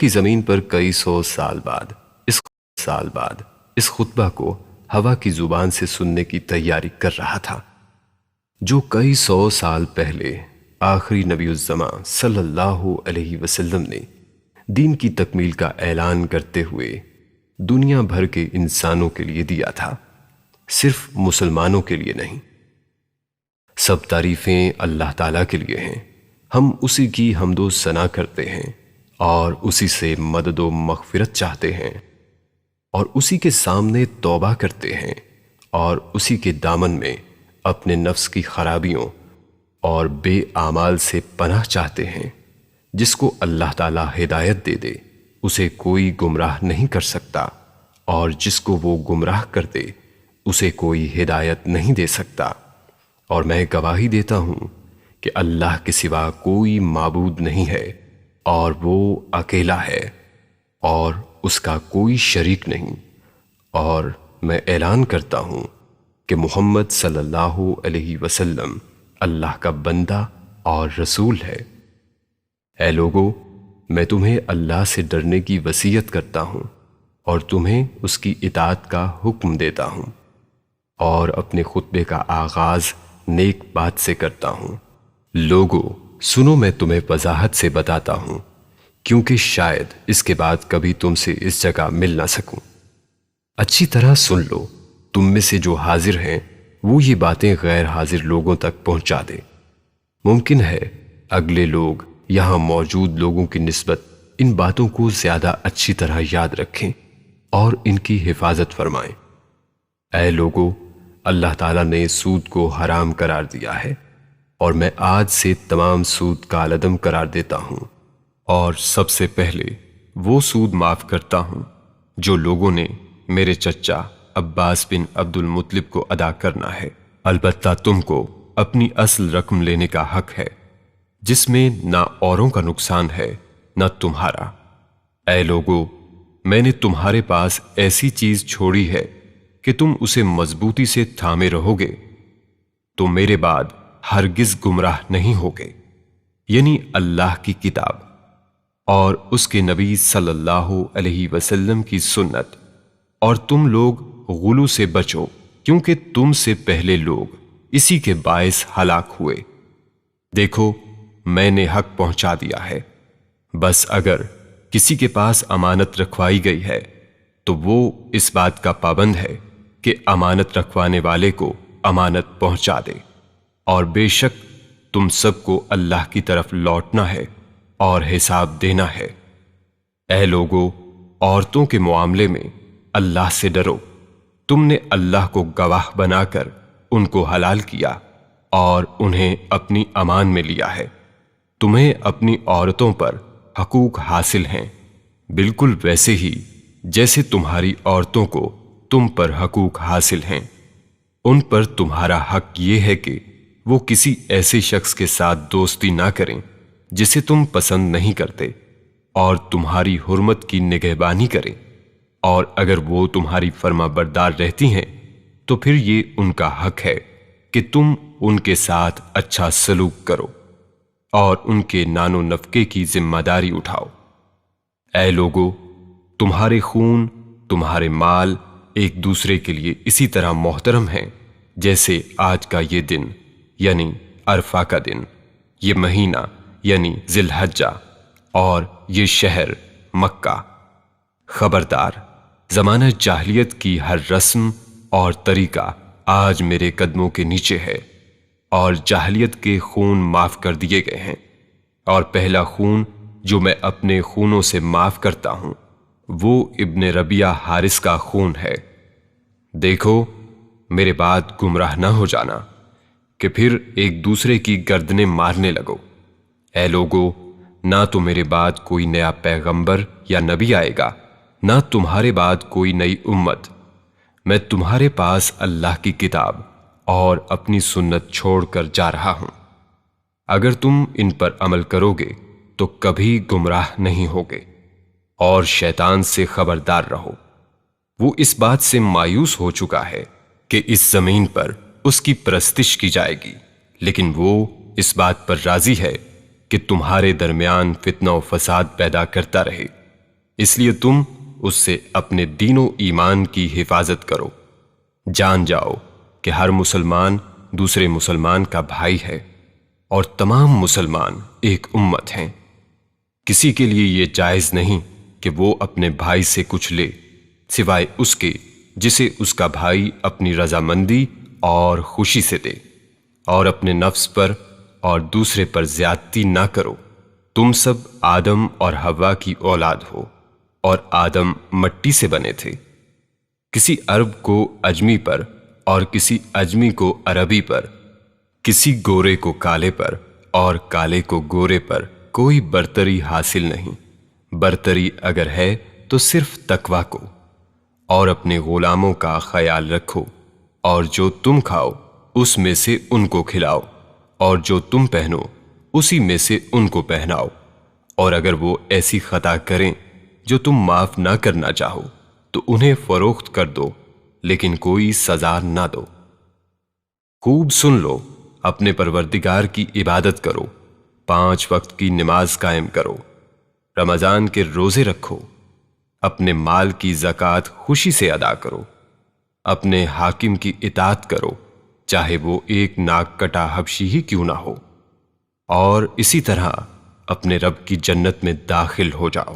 کی زمین پر کئی سو سال بعد اس خطبہ کو ہوا کی زبان سے سننے کی تیاری کر رہا تھا، جو کئی سو سال پہلے آخری نبی الزمان صلی اللہ علیہ وسلم نے دین کی تکمیل کا اعلان کرتے ہوئے دنیا بھر کے انسانوں کے لیے دیا تھا، صرف مسلمانوں کے لیے نہیں۔ سب تعریفیں اللہ تعالیٰ کے لیے ہیں، ہم اسی کی حمد و ثنا کرتے ہیں اور اسی سے مدد و مغفرت چاہتے ہیں اور اسی کے سامنے توبہ کرتے ہیں اور اسی کے دامن میں اپنے نفس کی خرابیوں اور بے اعمال سے پناہ چاہتے ہیں۔ جس کو اللہ تعالیٰ ہدایت دے دے اسے کوئی گمراہ نہیں کر سکتا، اور جس کو وہ گمراہ کر دے اسے کوئی ہدایت نہیں دے سکتا۔ اور میں گواہی دیتا ہوں کہ اللہ کے سوا کوئی معبود نہیں ہے، اور وہ اکیلا ہے اور اس کا کوئی شریک نہیں۔ اور میں اعلان کرتا ہوں کہ محمد صلی اللہ علیہ وسلم اللہ کا بندہ اور رسول ہے۔ اے لوگو، میں تمہیں اللہ سے ڈرنے کی وصیت کرتا ہوں اور تمہیں اس کی اطاعت کا حکم دیتا ہوں، اور اپنے خطبے کا آغاز نیک بات سے کرتا ہوں۔ لوگو سنو، میں تمہیں وضاحت سے بتاتا ہوں، کیونکہ شاید اس کے بعد کبھی تم سے اس جگہ مل نہ سکوں۔ اچھی طرح سن لو، تم میں سے جو حاضر ہیں وہ یہ باتیں غیر حاضر لوگوں تک پہنچا دے۔ ممکن ہے اگلے لوگ یہاں موجود لوگوں کی نسبت ان باتوں کو زیادہ اچھی طرح یاد رکھیں اور ان کی حفاظت فرمائیں۔ اے لوگو، اللہ تعالیٰ نے سود کو حرام قرار دیا ہے، اور میں آج سے تمام سود کالعدم قرار دیتا ہوں، اور سب سے پہلے وہ سود معاف کرتا ہوں جو لوگوں نے میرے چچا عباس بن عبد المطلب کو ادا کرنا ہے۔ البتہ تم کو اپنی اصل رقم لینے کا حق ہے، جس میں نہ اوروں کا نقصان ہے نہ تمہارا۔ اے لوگو، میں نے تمہارے پاس ایسی چیز چھوڑی ہے کہ تم اسے مضبوطی سے تھامے رہو گے، تم میرے بعد ہرگز گمراہ نہیں ہوگے، یعنی اللہ کی کتاب اور اس کے نبی صلی اللہ علیہ وسلم کی سنت۔ اور تم لوگ غلو سے بچو، کیونکہ تم سے پہلے لوگ اسی کے باعث ہلاک ہوئے۔ دیکھو، میں نے حق پہنچا دیا ہے، بس اگر کسی کے پاس امانت رکھوائی گئی ہے تو وہ اس بات کا پابند ہے کہ امانت رکھوانے والے کو امانت پہنچا دے، اور بے شک تم سب کو اللہ کی طرف لوٹنا ہے اور حساب دینا ہے۔ اے لوگو، عورتوں کے معاملے میں اللہ سے ڈرو، تم نے اللہ کو گواہ بنا کر ان کو حلال کیا اور انہیں اپنی امان میں لیا ہے۔ تمہیں اپنی عورتوں پر حقوق حاصل ہیں، بالکل ویسے ہی جیسے تمہاری عورتوں کو تم پر حقوق حاصل ہیں۔ ان پر تمہارا حق یہ ہے کہ وہ کسی ایسے شخص کے ساتھ دوستی نہ کریں جسے تم پسند نہیں کرتے، اور تمہاری حرمت کی نگہبانی کریں، اور اگر وہ تمہاری فرما بردار رہتی ہیں تو پھر یہ ان کا حق ہے کہ تم ان کے ساتھ اچھا سلوک کرو اور ان کے نان و نفقے کی ذمہ داری اٹھاؤ۔ اے لوگو، تمہارے خون، تمہارے مال ایک دوسرے کے لیے اسی طرح محترم ہیں جیسے آج کا یہ دن یعنی عرفہ کا دن، یہ مہینہ یعنی ذی الحجہ، اور یہ شہر مکہ۔ خبردار، زمانہ جاہلیت کی ہر رسم اور طریقہ آج میرے قدموں کے نیچے ہے، اور جاہلیت کے خون معاف کر دیے گئے ہیں، اور پہلا خون جو میں اپنے خونوں سے معاف کرتا ہوں وہ ابن ربیعہ حارث کا خون ہے۔ دیکھو، میرے بعد گمراہ نہ ہو جانا کہ پھر ایک دوسرے کی گردنیں مارنے لگو۔ اے لوگو، نہ تو میرے بعد کوئی نیا پیغمبر یا نبی آئے گا، نہ تمہارے بعد کوئی نئی امت۔ میں تمہارے پاس اللہ کی کتاب اور اپنی سنت چھوڑ کر جا رہا ہوں، اگر تم ان پر عمل کرو گے تو کبھی گمراہ نہیں ہوگے، اور شیطان سے خبردار رہو، وہ اس بات سے مایوس ہو چکا ہے کہ اس زمین پر اس کی پرستش کی جائے گی، لیکن وہ اس بات پر راضی ہے کہ تمہارے درمیان فتنہ و فساد پیدا کرتا رہے۔ اس لیے تم اس سے اپنے دین و ایمان کی حفاظت کرو۔ جان جاؤ کہ ہر مسلمان دوسرے مسلمان کا بھائی ہے اور تمام مسلمان ایک امت ہیں۔ کسی کے لیے یہ جائز نہیں کہ وہ اپنے بھائی سے کچھ لے سوائے اس کے جسے اس کا بھائی اپنی رضامندی اور خوشی سے دے، اور اپنے نفس پر اور دوسرے پر زیادتی نہ کرو۔ تم سب آدم اور حوا کی اولاد ہو، اور آدم مٹی سے بنے تھے۔ کسی عرب کو اجمی پر اور کسی اجمی کو عربی پر، کسی گورے کو کالے پر اور کالے کو گورے پر کوئی برتری حاصل نہیں۔ برتری اگر ہے تو صرف تقویٰ کو، اور اپنے غلاموں کا خیال رکھو، اور جو تم کھاؤ اس میں سے ان کو کھلاؤ، اور جو تم پہنو اسی میں سے ان کو پہناؤ۔ اور اگر وہ ایسی خطا کریں جو تم معاف نہ کرنا چاہو تو انہیں فروخت کر دو، لیکن کوئی سزا نہ دو۔ خوب سن لو، اپنے پروردگار کی عبادت کرو، 5 وقت کی نماز قائم کرو، رمضان کے روزے رکھو، اپنے مال کی زکوٰۃ خوشی سے ادا کرو، اپنے حاکم کی اطاعت کرو چاہے وہ ایک ناک کٹا حبشی ہی کیوں نہ ہو، اور اسی طرح اپنے رب کی جنت میں داخل ہو جاؤ۔